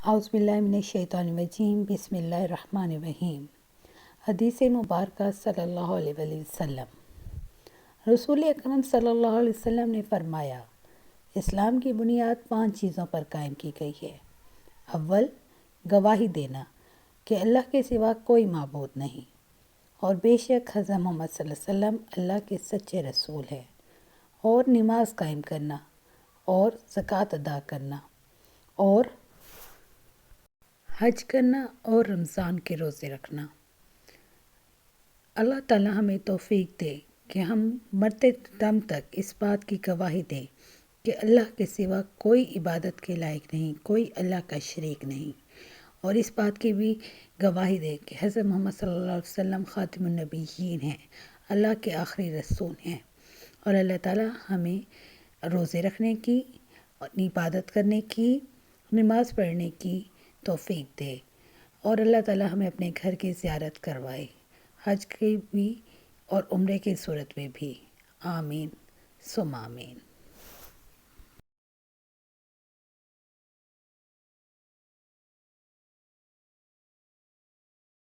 اعوذ باللہ من الشیطان الرجیم، بسم اللہ الرحمن الرحیم۔ حدیث مبارکہ صلی اللہ علیہ وسلم۔ رسول اکرم صلی اللہ علیہ وسلم نے فرمایا، اسلام کی بنیاد 5 چیزوں پر قائم کی گئی ہے۔ اول، گواہی دینا کہ اللہ کے سوا کوئی معبود نہیں اور بے شک حضرت محمد صلی اللہ علیہ وسلم اللہ کے سچے رسول ہیں، اور نماز قائم کرنا اور زکوٰۃ ادا کرنا اور حج کرنا اور رمضان کے روزے رکھنا۔ اللہ تعالیٰ ہمیں توفیق دے کہ ہم مرتے دم تک اس بات کی گواہی دیں کہ اللہ کے سوا کوئی عبادت کے لائق نہیں، کوئی اللہ کا شریک نہیں، اور اس بات کی بھی گواہی دیں کہ حضرت محمد صلی اللہ علیہ وسلم خاتم النبیین ہیں، اللہ کے آخری رسول ہیں، اور اللہ تعالیٰ ہمیں روزے رکھنے کی، عبادت کرنے کی، نماز پڑھنے کی توفیق دے، اور اللہ تعالیٰ ہمیں اپنے گھر کی زیارت کروائے، حج کی بھی اور عمرے کی صورت میں بھی۔ آمین ثم آمین۔